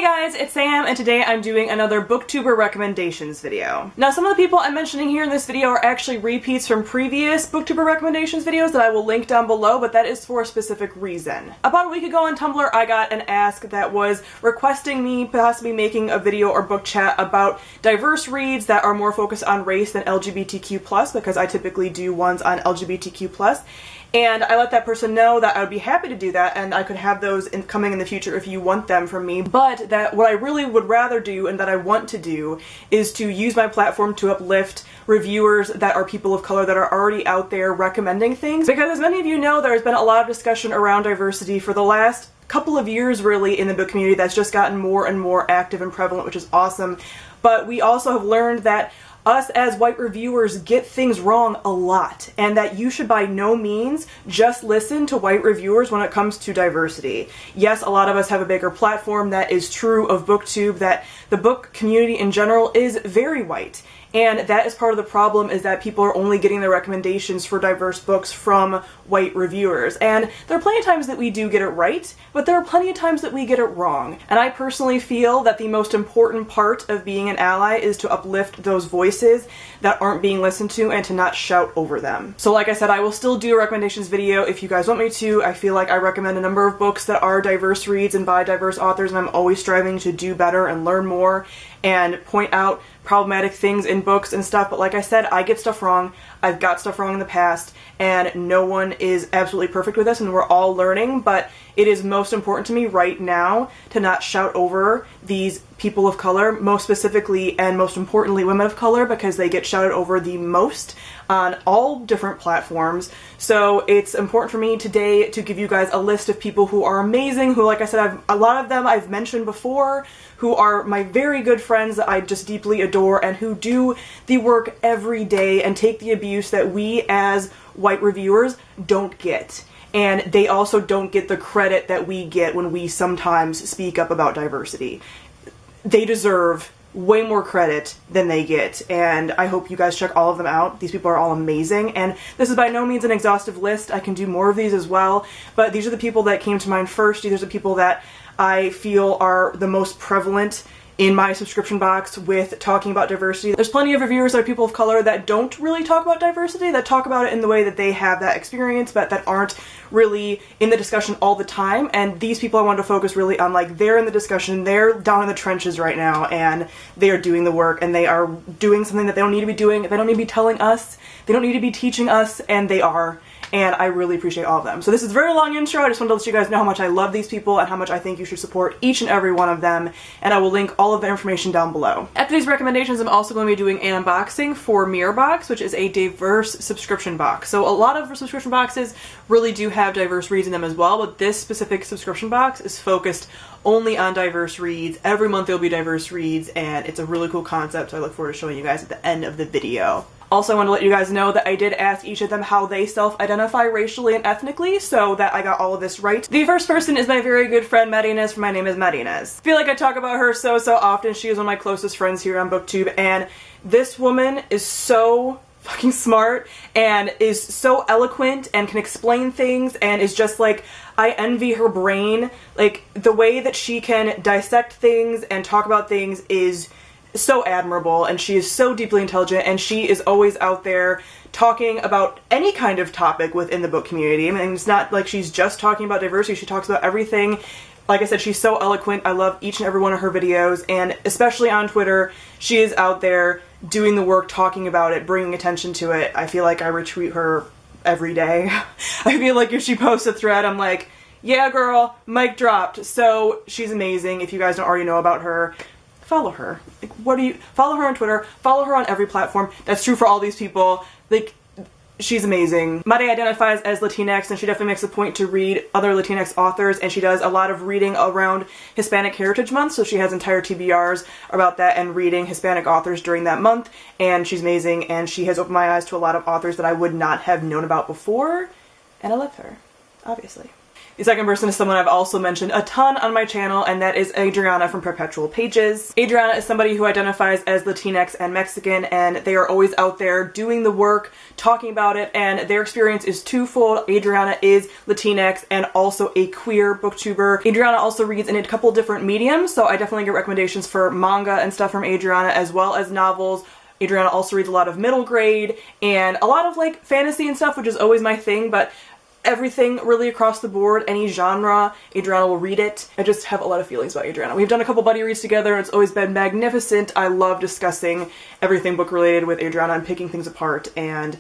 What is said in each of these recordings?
Hey guys, it's Sam, and today I'm doing another Booktuber recommendations video. Now, some of the people I'm mentioning here in this video are actually repeats from previous Booktuber recommendations videos that I will link down below, but that is for a specific reason. About a week ago on Tumblr, I got an ask that was requesting me possibly making a video or book chat about diverse reads that are more focused on race than LGBTQ+, because I typically do ones on LGBTQ+. And I let that person know that I would be happy to do that, and I could have those coming in the future if you want them from me. But that what I really would rather do, and that I want to do, is to use my platform to uplift reviewers that are people of color that are already out there recommending things. Because as many of you know, there's been a lot of discussion around diversity for the last couple of years really in the book community that's just gotten more and more active and prevalent, which is awesome. But we also have learned that us as white reviewers get things wrong a lot, and that you should by no means just listen to white reviewers when it comes to diversity. Yes, a lot of us have a bigger platform. That is true of Booktube, that the book community in general is very white. And that is part of the problem, is that people are only getting their recommendations for diverse books from white reviewers. And there are plenty of times that we do get it right, but there are plenty of times that we get it wrong. And I personally feel that the most important part of being an ally is to uplift those voices that aren't being listened to and to not shout over them. So like I said, I will still do a recommendations video if you guys want me to. I feel like I recommend a number of books that are diverse reads and by diverse authors, and I'm always striving to do better and learn more and point out problematic things in books and stuff. But like I said, I get stuff wrong. I've got stuff wrong in the past, and no one is absolutely perfect with this, and we're all learning. But it is most important to me right now to not shout over these people of color, most specifically and most importantly women of color, because they get shouted over the most on all different platforms. So it's important for me today to give you guys a list of people who are amazing, who, like I said, a lot of them I've mentioned before, who are my very good friends that I just deeply adore, and who do the work every day and take the abuse that we as white reviewers don't get. And they also don't get the credit that we get when we sometimes speak up about diversity. They deserve way more credit than they get, and I hope you guys check all of them out. These people are all amazing, and this is by no means an exhaustive list. I can do more of these as well, but these are the people that came to mind first. These are the people that I feel are the most prevalent in my subscription box with talking about diversity. There's plenty of reviewers that are people of color that don't really talk about diversity, that talk about it in the way that they have that experience, but that aren't really in the discussion all the time. And these people I wanted to focus really on, like, they're in the discussion, they're down in the trenches right now, and they are doing the work, and they are doing something that they don't need to be doing, they don't need to be telling us, they don't need to be teaching us, and they are. And I really appreciate all of them. So this is a very long intro. I just wanted to let you guys know how much I love these people and how much I think you should support each and every one of them, and I will link all of the information down below. After these recommendations, I'm also going to be doing an unboxing for Mirrorbox, which is a diverse subscription box. So a lot of subscription boxes really do have diverse reads in them as well, but this specific subscription box is focused only on diverse reads. Every month there'll be diverse reads, and it's a really cool concept, so I look forward to showing you guys at the end of the video. Also, I want to let you guys know that I did ask each of them how they self-identify racially and ethnically, so that I got all of this right. The first person is my very good friend, Martinez, from My Name is Martinez. I feel like I talk about her so often. She is one of my closest friends here on Booktube, and this woman is so fucking smart and is so eloquent and can explain things, and is just like, I envy her brain. Like, the way that she can dissect things and talk about things is so admirable, and she is so deeply intelligent, and she is always out there talking about any kind of topic within the book community. I mean, it's not like she's just talking about diversity, she talks about everything. Like I said, she's so eloquent. I love each and every one of her videos, and especially on Twitter, she is out there doing the work, talking about it, bringing attention to it. I feel like I retweet her every day. I feel like if she posts a thread, I'm like, yeah girl, mic dropped. So she's amazing. If you guys don't already know about her, follow her. Like, follow her on Twitter, follow her on every platform. That's true for all these people. Like, she's amazing. Mari identifies as Latinx, and she definitely makes a point to read other Latinx authors, and she does a lot of reading around Hispanic Heritage Month, so she has entire TBRs about that and reading Hispanic authors during that month, and she's amazing, and she has opened my eyes to a lot of authors that I would not have known about before, and I love her, obviously. The second person is someone I've also mentioned a ton on my channel, and that is Adriana from Perpetual Pages. Adriana is somebody who identifies as Latinx and Mexican, and they are always out there doing the work, talking about it, and their experience is twofold. Adriana is Latinx and also a queer booktuber. Adriana also reads in a couple different mediums, so I definitely get recommendations for manga and stuff from Adriana as well as novels. Adriana also reads a lot of middle grade and a lot of like fantasy and stuff, which is always my thing, but everything really across the board, any genre, Adriana will read it. I just have a lot of feelings about Adriana. We've done a couple buddy reads together, and it's always been magnificent. I love discussing everything book related with Adriana and picking things apart, and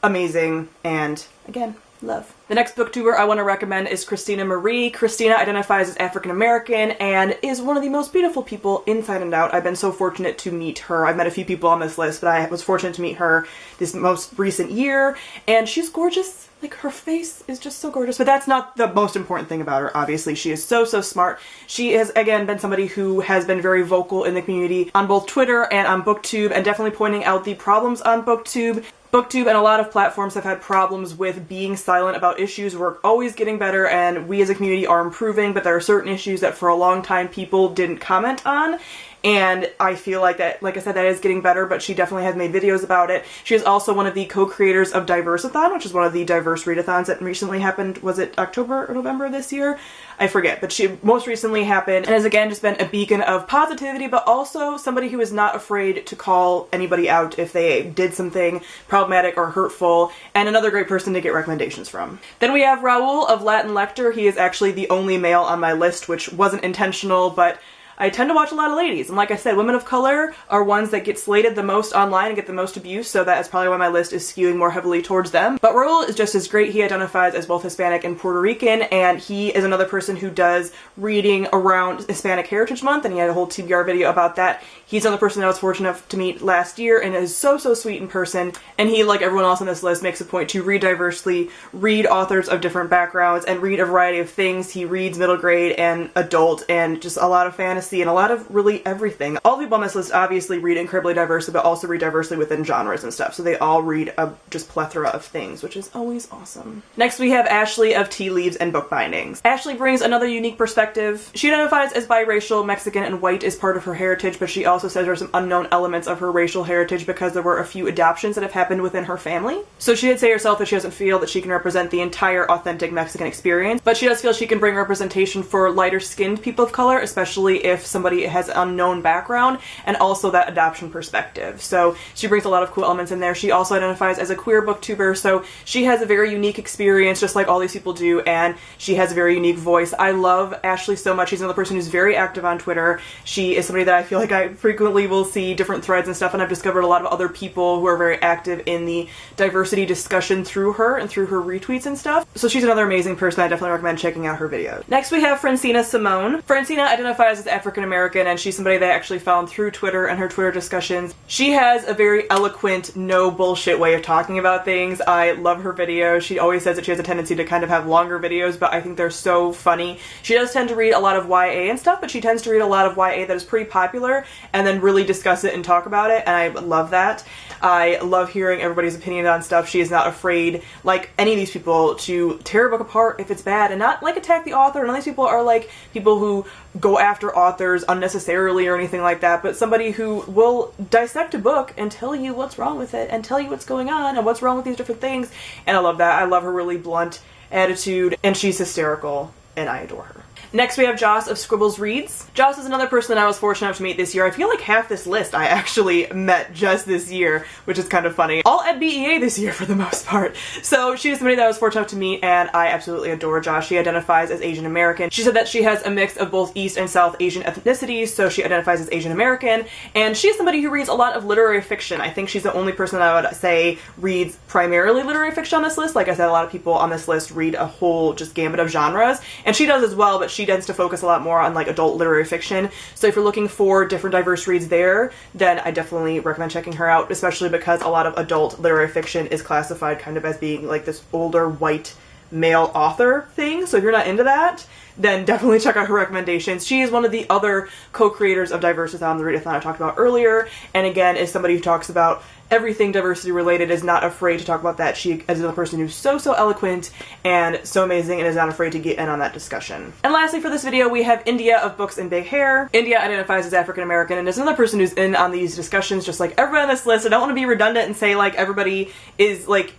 amazing, and again, love. The next booktuber I want to recommend is Christina Marie. Christina identifies as African American and is one of the most beautiful people inside and out. I've been so fortunate to meet her. I've met a few people on this list, but I was fortunate to meet her this most recent year, and she's gorgeous. Like, her face is just so gorgeous, but that's not the most important thing about her, obviously. She is so, so smart. She has, again, been somebody who has been very vocal in the community on both Twitter and on Booktube, and definitely pointing out the problems on Booktube. Booktube and a lot of platforms have had problems with being silent about issues. We're always getting better, and we as a community are improving, but there are certain issues that for a long time people didn't comment on. And I feel like that, like I said, that is getting better, but she definitely has made videos about it. She is also one of the co-creators of Diversathon, which is one of the diverse readathons that recently happened. Was it October or November this year? I forget, but she most recently happened and has again just been a beacon of positivity, but also somebody who is not afraid to call anybody out if they did something problematic or hurtful, and another great person to get recommendations from. Then we have Raul of Latin Lector. He is actually the only male on my list, which wasn't intentional, but I tend to watch a lot of ladies, and like I said, women of color are ones that get slated the most online and get the most abuse, so that is probably why my list is skewing more heavily towards them. But Raul is just as great. He identifies as both Hispanic and Puerto Rican, and he is another person who does reading around Hispanic Heritage Month, and he had a whole TBR video about that. He's another person that I was fortunate enough to meet last year, and is so, so sweet in person, and he, like everyone else on this list, makes a point to read diversely, read authors of different backgrounds, and read a variety of things. He reads middle grade and adult, and just a lot of fantasy, and a lot of really everything. All the people on this list obviously read incredibly diversely, but also read diversely within genres and stuff, so they all read a just plethora of things, which is always awesome. Next we have Ashley of Tea Leaves and Bookbindings. Ashley brings another unique perspective. She identifies as biracial, Mexican, and white is part of her heritage, but she also says there are some unknown elements of her racial heritage because there were a few adoptions that have happened within her family. So she did say herself that she doesn't feel that she can represent the entire authentic Mexican experience, but she does feel she can bring representation for lighter skinned people of color, especially if somebody has an unknown background, and also that adoption perspective. So she brings a lot of cool elements in there. She also identifies as a queer booktuber, so she has a very unique experience just like all these people do, and she has a very unique voice. I love Ashley so much. She's another person who's very active on Twitter. She is somebody that I feel like I frequently will see different threads and stuff, and I've discovered a lot of other people who are very active in the diversity discussion through her and through her retweets and stuff. So she's another amazing person. I definitely recommend checking out her videos. Next we have Francina Simone. Francina identifies as African American, and she's somebody that I actually found through Twitter and her Twitter discussions. She has a very eloquent, no bullshit way of talking about things. I love her videos. She always says that she has a tendency to kind of have longer videos, but I think they're so funny. She does tend to read a lot of YA and stuff, but she tends to read a lot of YA that is pretty popular and then really discuss it and talk about it, and I love that. I love hearing everybody's opinion on stuff. She is not afraid, like any of these people, to tear a book apart if it's bad and not like attack the author. None of these people are like people who go after authors unnecessarily or anything like that, but somebody who will dissect a book and tell you what's wrong with it and tell you what's going on and what's wrong with these different things. And I love that. I love her really blunt attitude, and she's hysterical, and I adore her. Next we have Joss of Scribbles Reads. Joss is another person that I was fortunate enough to meet this year. I feel like half this list I actually met just this year, which is kind of funny. All at BEA this year for the most part. So she is somebody that I was fortunate enough to meet, and I absolutely adore Joss. She identifies as Asian American. She said that she has a mix of both East and South Asian ethnicities, so she identifies as Asian American, and she is somebody who reads a lot of literary fiction. I think she's the only person that I would say reads primarily literary fiction on this list. Like I said, a lot of people on this list read a whole just gamut of genres, and she does as well, but she tends to focus a lot more on like adult literary fiction. So if you're looking for different diverse reads there, then I definitely recommend checking her out, especially because a lot of adult literary fiction is classified kind of as being like this older white male author thing. So if you're not into that, then definitely check out her recommendations. She is one of the other co-creators of Diversithon, the readathon I talked about earlier, and again is somebody who talks about everything diversity related, is not afraid to talk about that. She is a person who's so eloquent and so amazing and is not afraid to get in on that discussion. And lastly for this video, we have India of Books and Big Hair. India identifies as African American and is another person who's in on these discussions just like everybody on this list. I don't want to be redundant and say like everybody is like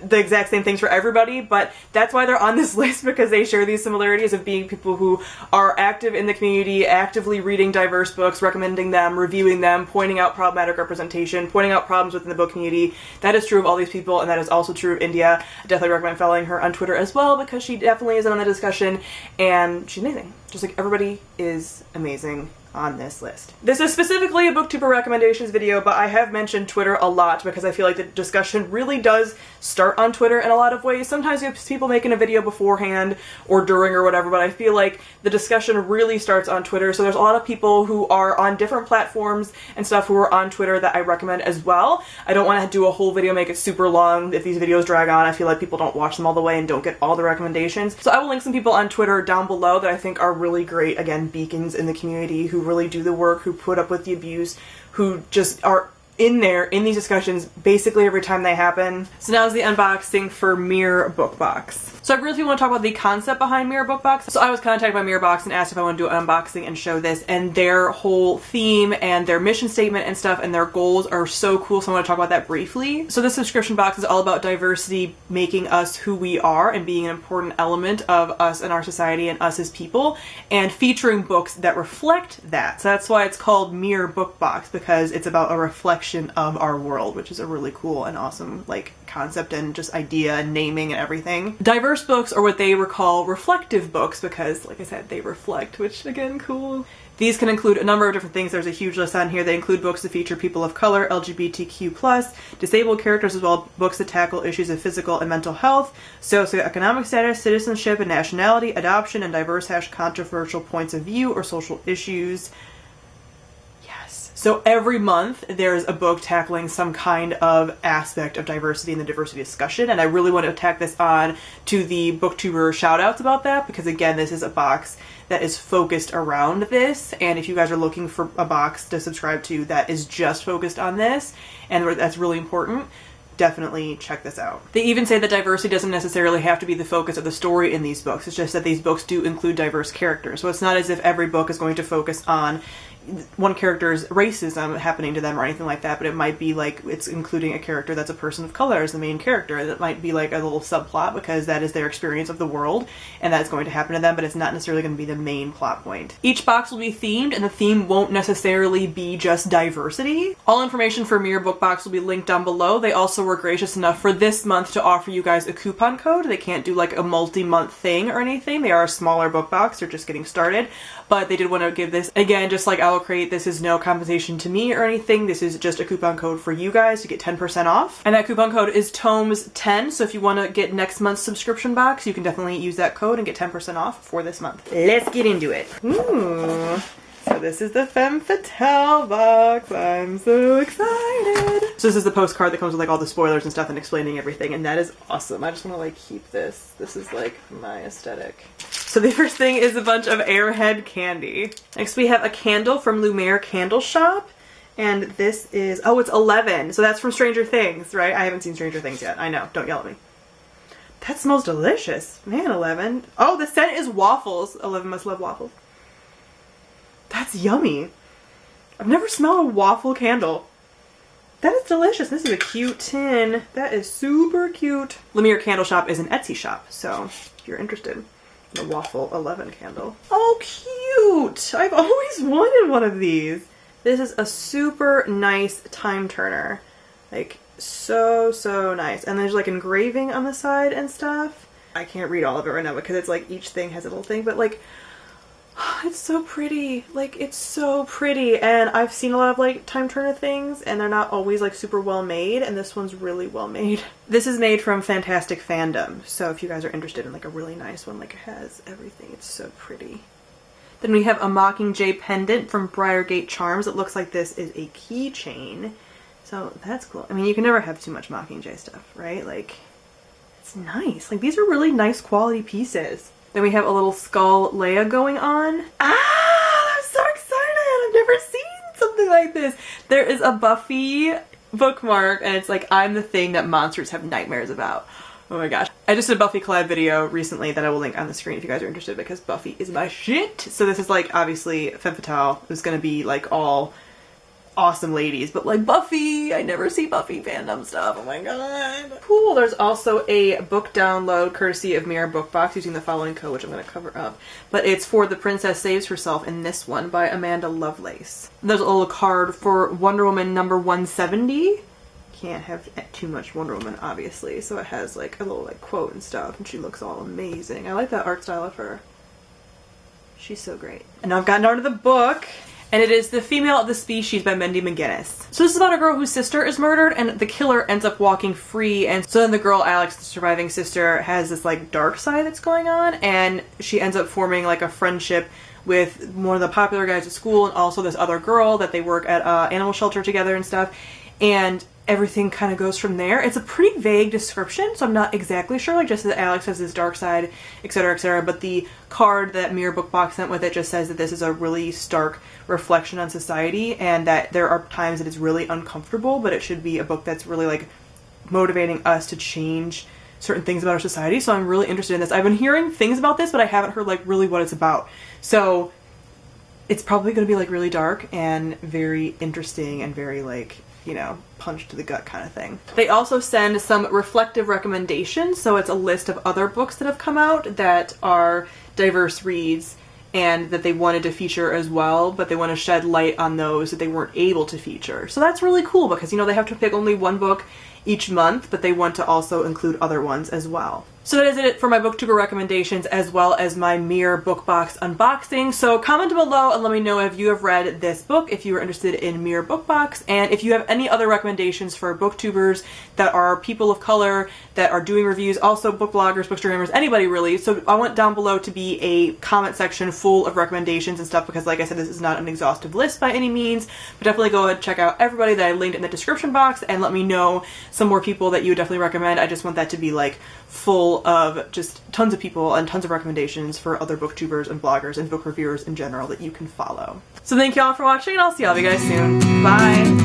the exact same things for everybody, but that's why they're on this list, because they share these similarities of being people who are active in the community, actively reading diverse books, recommending them, reviewing them, pointing out problematic representation, pointing out problems within the book community. That is true of all these people, and that is also true of India. I definitely recommend following her on Twitter as well, because she definitely is on the discussion, and she's amazing. Just like everybody is amazing on this list. This is specifically a Booktuber recommendations video, but I have mentioned Twitter a lot because I feel like the discussion really does start on Twitter in a lot of ways. Sometimes you have people making a video beforehand or during or whatever, but I feel like the discussion really starts on Twitter. So there's a lot of people who are on different platforms and stuff who are on Twitter that I recommend as well. I don't want to do a whole video, make it super long. If these videos drag on, I feel like people don't watch them all the way and don't get all the recommendations. So I will link some people on Twitter down below that I think are really great, again, beacons in the community who really do the work, who put up with the abuse, who just are in there in these discussions basically every time they happen. So now is the unboxing for Mirror Book Box. So I really want to talk about the concept behind Mirror Book Box. So I was contacted by Mirror Box and asked if I want to do an unboxing and show this, and their whole theme and their mission statement and stuff and their goals are so cool, so I want to talk about that briefly. So this subscription box is all about diversity making us who we are and being an important element of us and our society and us as people, and featuring books that reflect that. So that's why it's called Mirror Book Box, because it's about a reflection of our world, which is a really cool and awesome like concept and just idea and naming and everything. Diverse books are what they call reflective books because, like I said, they reflect, which again, cool. These can include a number of different things. There's a huge list on here. They include books that feature people of color, LGBTQ+, disabled characters, as well as books that tackle issues of physical and mental health, socioeconomic status, citizenship and nationality, adoption, and diverse / controversial points of view or social issues. So every month there's a book tackling some kind of aspect of diversity in the diversity discussion, and I really want to tack this on to the Booktuber shoutouts about that, because again, this is a box that is focused around this, and if you guys are looking for a box to subscribe to that is just focused on this, and that's really important, definitely check this out. They even say that diversity doesn't necessarily have to be the focus of the story in these books. It's just that these books do include diverse characters. So it's not as if every book is going to focus on one character's racism happening to them or anything like that, but it might be like it's including a character that's a person of color as the main character. That might be like a little subplot because that is their experience of the world and that's going to happen to them, but it's not necessarily going to be the main plot point. Each box will be themed, and the theme won't necessarily be just diversity. All information for Mirror Book Box will be linked down below. They also were gracious enough for this month to offer you guys a coupon code. They can't do like a multi-month thing or anything. They are a smaller book box. They're just getting started, but they did want to give this, again, just like Create, this is no compensation to me or anything. This is just a coupon code for you guys to get 10% off. And that coupon code is TOMES10. So if you want to get next month's subscription box, you can definitely use that code and get 10% off for this month. Let's get into it. Ooh. So this is the Femme Fatale box. I'm so excited. So this is the postcard that comes with like all the spoilers and stuff and explaining everything, and that is awesome. I just want to like keep this. This is like my aesthetic. So the first thing is a bunch of Airhead candy. Next we have a candle from Lumiere Candle Shop. And this is, oh, it's 11. So that's from Stranger Things, right? I haven't seen Stranger Things yet. I know, don't yell at me. That smells delicious. Man, 11. Oh, the scent is waffles. 11 must love waffles. That's yummy. I've never smelled a waffle candle. That is delicious. This is a cute tin. That is super cute. Lumiere Candle Shop is an Etsy shop, so if you're interested in a waffle 11 candle. Oh, cute! I've always wanted one of these. This is a super nice time turner. Like, so nice. And there's like engraving on the side and stuff. I can't read all of it right now because it's like each thing has a little thing, but like, it's so pretty. Like, it's so pretty. And I've seen a lot of like time turner things and they're not always like super well made, and this one's really well made. This is made from Fantastic Fandom, so if you guys are interested in like a really nice one, like it has everything, it's so pretty. Then we have a Mockingjay pendant from Briargate Charms. It looks like this is a keychain, so that's cool. I mean, you can never have too much Mockingjay stuff, right? Like, it's nice. Like, these are really nice quality pieces. Then we have a little skull Leia going on. Ah, I'm so excited! I've never seen something like this. There is a Buffy bookmark, and it's like, I'm the thing that monsters have nightmares about. Oh my gosh. I just did a Buffy collab video recently that I will link on the screen if you guys are interested, because Buffy is my shit. So this is like, obviously, Femme Fatale is gonna be like all awesome ladies, but like Buffy, I never see Buffy fandom stuff. Oh my god. Cool. There's also a book download courtesy of Mirror Bookbox using the following code, which I'm going to cover up. But it's for The Princess Saves Herself in this one by Amanda Lovelace. There's a little card for Wonder Woman number 170. Can't have too much Wonder Woman, obviously, so it has like a little like quote and stuff, and she looks all amazing. I like that art style of her. She's so great. And now I've gotten down to the book. And it is The Female of the Species by Mindy McGinnis. So this is about a girl whose sister is murdered, and the killer ends up walking free, and so then the girl, Alex, the surviving sister, has this like dark side that's going on, and she ends up forming like a friendship with one of the popular guys at school, and also this other girl that they work at animal shelter together and stuff, and everything kind of goes from there. It's a pretty vague description, so I'm not exactly sure, like just that Alex has this dark side, etc, etc, but the card that Mirror Bookbox sent with it just says that this is a really stark reflection on society, and that there are times that it's really uncomfortable, but it should be a book that's really like motivating us to change certain things about our society. So I'm really interested in this. I've been hearing things about this, but I haven't heard like really what it's about. So it's probably going to be like really dark and very interesting and very like, you know, punch to the gut kind of thing. They also send some reflective recommendations, so it's a list of other books that have come out that are diverse reads and that they wanted to feature as well, but they want to shed light on those that they weren't able to feature. So that's really cool because, you know, they have to pick only one book each month, but they want to also include other ones as well. So that is it for my Booktuber recommendations as well as my Mirror Bookbox unboxing. So comment below and let me know if you have read this book, if you are interested in Mirror Bookbox, and if you have any other recommendations for Booktubers that are people of color, that are doing reviews, also book bloggers, bookstagrammers, anybody really. So I want down below to be a comment section full of recommendations and stuff because, like I said, this is not an exhaustive list by any means, but definitely go ahead and check out everybody that I linked in the description box and let me know some more people that you would definitely recommend. I just want that to be like full of just tons of people and tons of recommendations for other booktubers and bloggers and book reviewers in general that you can follow. So thank you all for watching, and I'll see all of you guys soon. Bye!